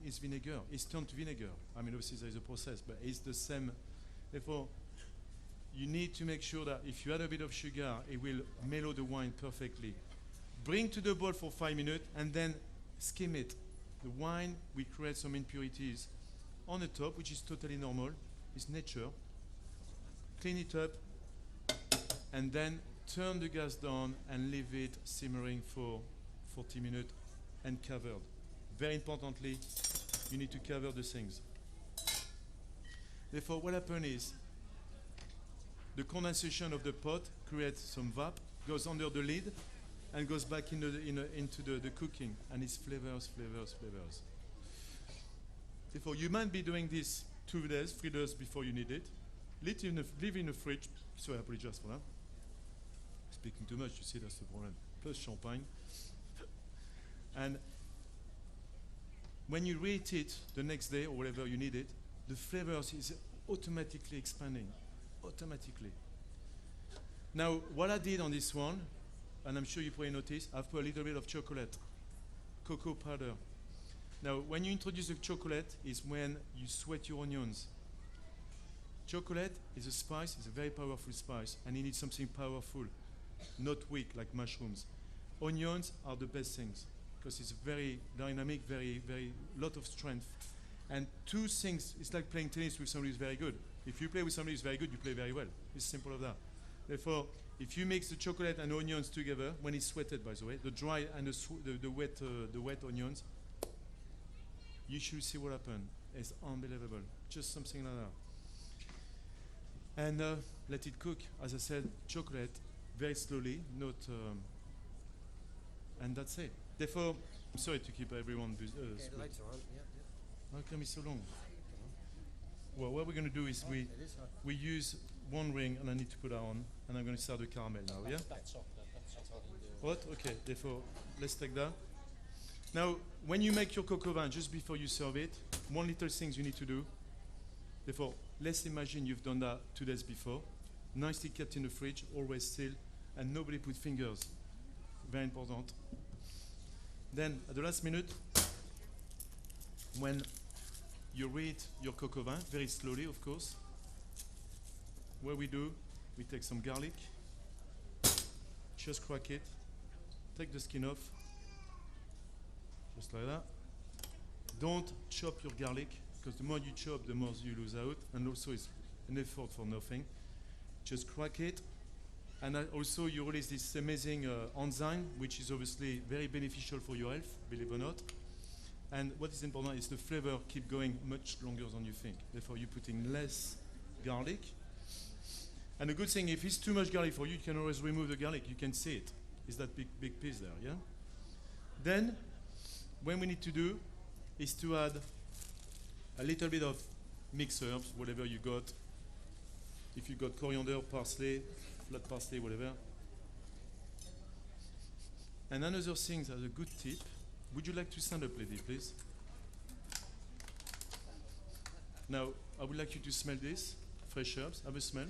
is vinegar. It's turned to vinegar. I mean, obviously there is a process, but it's the same. Therefore, you need to make sure that if you add a bit of sugar, it will mellow the wine perfectly. Bring to the boil for 5 minutes and then skim it. The wine will create some impurities on the top, which is totally normal. It's nature. Clean it up and then turn the gas down and leave it simmering for 40 minutes and covered. Very importantly, you need to cover the things. Therefore, what happens is the condensation of the pot creates some vapor, goes under the lid, and goes back into the cooking, and it's flavors. Therefore, you might be doing this 2 days, 3 days before you need it. Leave in the fridge. So I apologize for that. Speaking too much, you see, that's the problem. Plus champagne. And when you reheat it the next day or whatever you need it, the flavors is automatically expanding. Automatically. Now, what I did on this one, and I'm sure you probably noticed, I've put a little bit of chocolate, cocoa powder. Now, when you introduce the chocolate is when you sweat your onions. Chocolate is a spice, it's a very powerful spice, and you need something powerful, not weak like mushrooms. Onions are the best things because it's very dynamic, very lot of strength. And 2 things, it's like playing tennis with somebody who's very good. If you play with somebody who's very good, you play very well. It's simple as that. Therefore, if you mix the chocolate and onions together, when it's sweated, by the way, the dry and the wet onions, you should see what happens. It's unbelievable. Just something like that. And let it cook. As I said, chocolate very slowly, not, and that's it. Therefore, I'm sorry to keep everyone busy. The lights are on. Yeah. How come it's so long? Well, what we're going to do is we use 1 ring, and I need to put that on, and I'm going to start the caramel now. Yeah. What? Okay. Therefore, let's take that. Now, when you make your coq au vin, just before you serve it, 1 little thing you need to do. Therefore, let's imagine you've done that 2 days before, nicely kept in the fridge, always still, and nobody put fingers. Very important. Then, at the last minute, when you reheat your coq au vin, very slowly, of course, what we do, we take some garlic, just crack it, take the skin off, just like that. Don't chop your garlic, because the more you chop, the more you lose out, and also it's an effort for nothing. Just crack it, and also you release this amazing enzyme, which is obviously very beneficial for your health, believe it or not. And what is important is the flavor keep going much longer than you think. Therefore, you're putting less garlic. And the good thing, if it's too much garlic for you, you can always remove the garlic. You can see it. It's that big piece there, yeah? Then, what we need to do is to add a little bit of mixed herbs, whatever you got. If you got coriander, parsley, flat parsley, whatever. And another thing as a good tip, would you like to stand up, lady, please? Now, I would like you to smell this, fresh herbs, have a smell.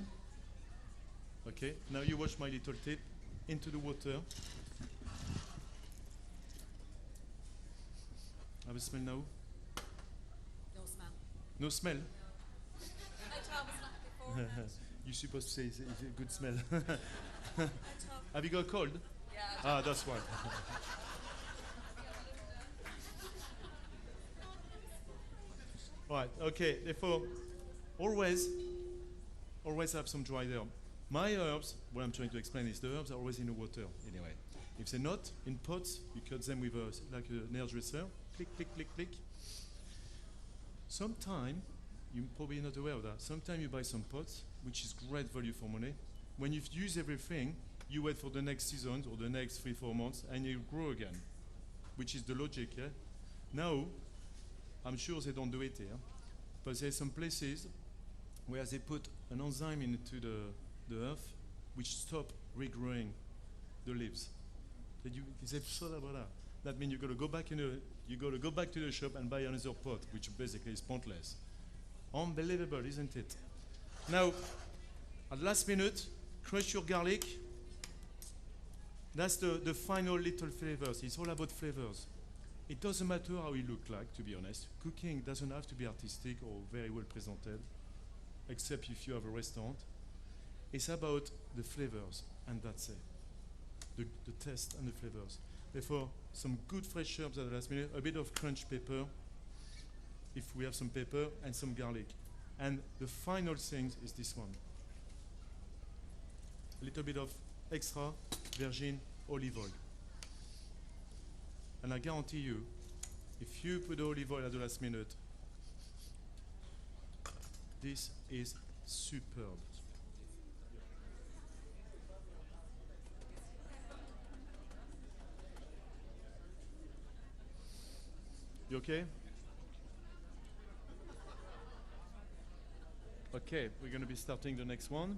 Okay, now you watch my little tip, into the water. Have a smell now. No smell. No smell? I told us not before. You're supposed to say it's a good smell. I told. Have you got a cold? Yeah. Ah, that's why. Right, okay, therefore, always have some dried herb. My herbs, what I'm trying to explain is the herbs are always in the water, anyway. If they're not, in pots, you cut them with like a nail dresser, click, click, click, click. Sometime, you're probably not aware of that, sometimes you buy some pots, which is great value for money. When you've used everything, you wait for the next season or the next 3-4 months, and you grow again, which is the logic, yeah? Now, I'm sure they don't do it here, but there's some places where they put an enzyme into the earth which stop regrowing the leaves. They've thought about that. That means you got to go back to the shop and buy another pot, which basically is pointless. Unbelievable, isn't it? Now, at last minute, crush your garlic. That's the final little flavors. It's all about flavors. It doesn't matter how it look like, to be honest. Cooking doesn't have to be artistic or very well presented, except if you have a restaurant. It's about the flavors, and that's it. The taste and the flavors. Therefore, some good fresh herbs at the last minute, a bit of crunch pepper, if we have some pepper, and some garlic. And the final thing is this one. A little bit of extra virgin olive oil. And I guarantee you, if you put the olive oil at the last minute, this is superb. You okay? Okay, we're going to be starting the next one.